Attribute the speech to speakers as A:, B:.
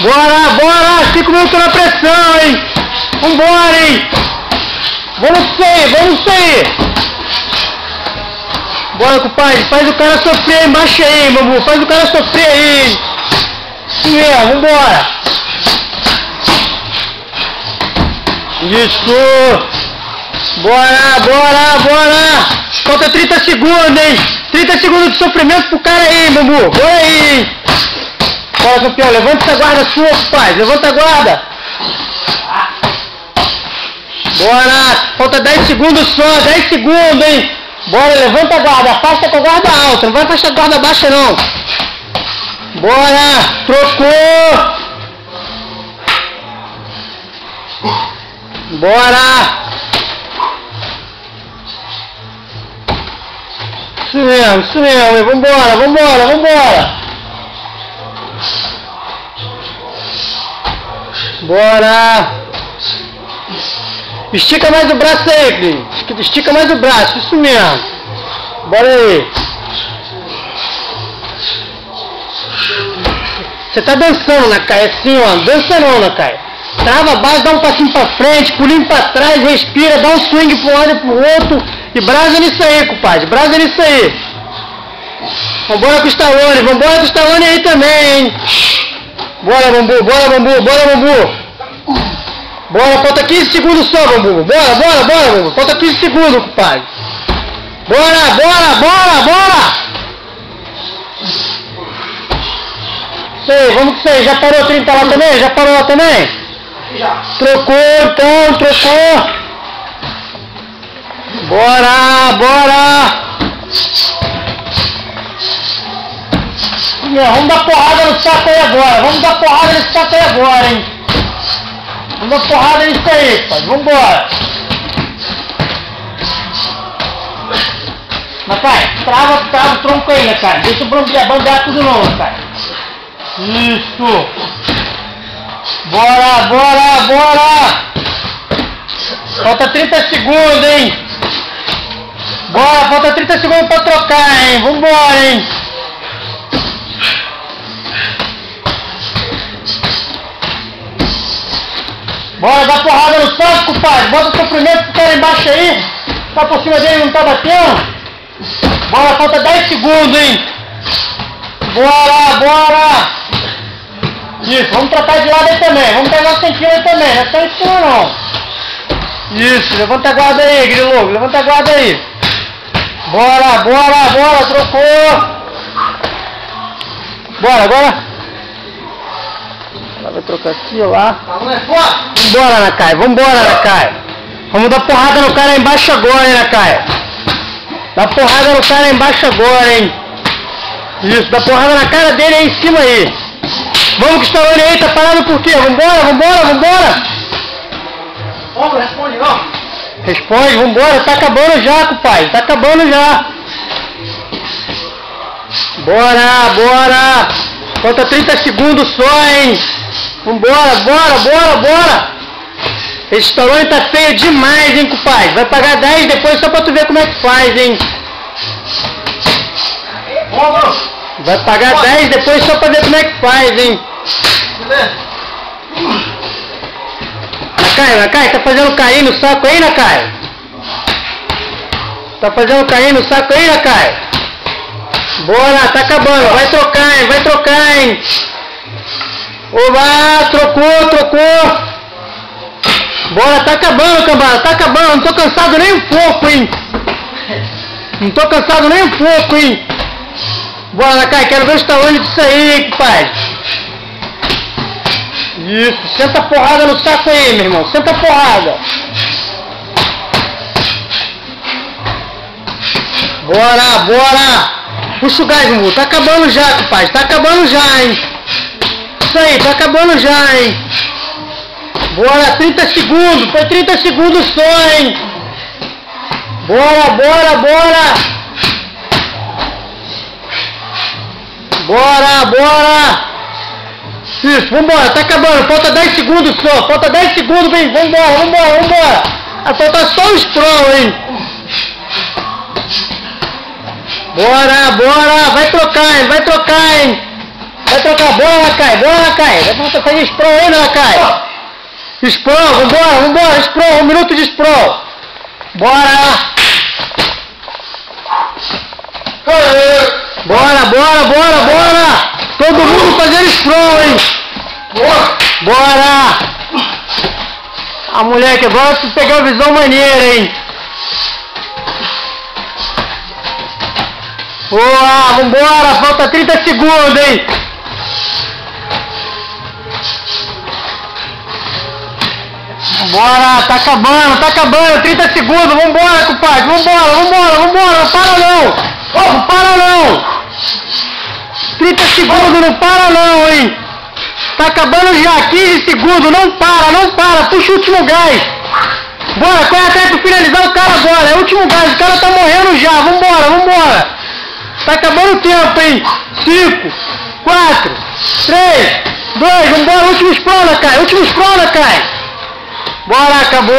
A: Bora, bora! 5 minutos na pressão, hein? Vambora, hein? Vamos sair! Bora, compadre, faz o cara sofrer aí, embaixo aí, mamu, faz o cara sofrer aí! Isso mesmo, vambora! Isso! Bora, bora, bora! Falta 30 segundos, hein? 30 segundos de sofrimento pro cara aí, mamu! Bora aí, hein? Bora, campeão, levanta essa guarda sua, pai, levanta a guarda! Bora! Falta 10 segundos só, 10 segundos, hein? Bora, levanta a guarda, afasta com a guarda alta, não vai afastar a guarda baixa não! Bora! Trocou! Bora! Isso mesmo, vambora, vambora, vambora! Bora! Estica mais o braço aí, Cris. Estica mais o braço, isso mesmo. Bora aí. Você tá dançando, Nakai, assim, ó. Dança não, Nakai. Trava a base, dá um passinho pra frente, pulinho pra trás, respira, dá um swing pra um lado e pro outro. E brasa nisso aí, compadre. Brasa nisso aí. Vambora com o Stallone aí também, hein. Bora, bambu, bora, bambu, bora, bambu. Bora, falta 15 segundos só, bambu. Bora, bora, bora, bambu. Falta 15 segundos, compadre. Bora, bora, bora, bora. Isso aí, vamos com isso aí. Já parou 30 lá também? Já parou lá também? Já. Trocou, então, trocou. Bora, bora. Vamos dar porrada no saco aí agora. Vamos dar porrada nesse saco aí agora, hein. Vamos dar porrada nisso aí, pai. Vambora. Nakai, trava o tronco aí, Nakai. Deixa o bandear tudo não, Nakai. Isso. Bora, bora, bora. Falta 30 segundos, hein. Bora, falta 30 segundos pra trocar, hein. Vambora, hein. Bora, dá porrada no saco, compadre. Bota o sofrimento pro cara embaixo aí. Tá por cima dele, não tá batendo. Bora, falta 10 segundos, hein. Bora, bora. Isso, vamos trocar de lado aí também. Vamos pegar o 100 kg aí também. Não é só em cima, não. Isso, levanta a guarda aí, Grilo. Levanta a guarda aí. Bora, bora, bora. Trocou. Bora, agora. Ela vai trocar aqui, ó lá. Vambora, Nakai. Vambora, Nakai. Vamos dar porrada no cara aí embaixo agora, hein, Nakai. Dá porrada no cara aí embaixo agora, hein. Isso, dá porrada na cara dele aí em cima aí. Vamos que o Stallone aí, tá parado por quê? Vambora, vambora, vambora.
B: Vamos, responde não.
A: Responde, vambora. Tá acabando já, compadre. Tá acabando já. Bora, bora. Falta 30 segundos só, hein. Vambora, bora, bora, bora. Esse Stallone tá feio demais, hein, compadre. Vai pagar 10 depois só pra tu ver como é que faz, hein. Vai pagar 10 depois só pra ver como é que faz, hein. Nakai, tá fazendo cair no saco aí, Nakai? Tá fazendo cair no saco aí, Nakai? Bora, tá acabando. Vai trocar, hein. Oba, trocou. Bora, tá acabando, cambada, tá acabando. Não tô cansado nem um pouco, hein. Não tô cansado nem um pouco, hein. Bora, Nakai, quero ver o Stallone disso aí, hein, compadre. Isso, senta a porrada no saco aí, meu irmão. Senta a porrada. Bora, bora. Puxa o gás, Mumu. Tá acabando já, compadre. Tá acabando já, hein. Isso aí, tá acabando já, hein. Bora, 30 segundos. Foi 30 segundos só, hein. Bora, bora, bora. Bora, bora. Isso, vambora, tá acabando. Falta 10 segundos só. Falta 10 segundos, vem. Vambora, vambora, vambora. Vai faltar só o Stroll, hein. Bora, bora. Vai trocar, hein. Vai trocar bola, Lacaio, vai fazer sprawl aí, Lacaio. Sprawl, vambora, sprawl, 1 minuto de sprawl. Bora! Bora! Todo mundo fazendo sprawl, hein? Bora! Ah, moleque, agora tu pegou a visão maneira, hein? Boa, vambora, falta 30 segundos, hein? Vambora, tá acabando, 30 segundos, vambora, compadre, vambora, não para não! 30 segundos, não para não, hein? Tá acabando já, 15 segundos, não para, puxa o último gás. Bora, corre atrás pra finalizar o cara agora, é o último gás, o cara tá morrendo já, vambora. Tá acabando o tempo, hein? 5, 4, 3, 2, vambora, último sprawl, Lacaio. Bora, acabou.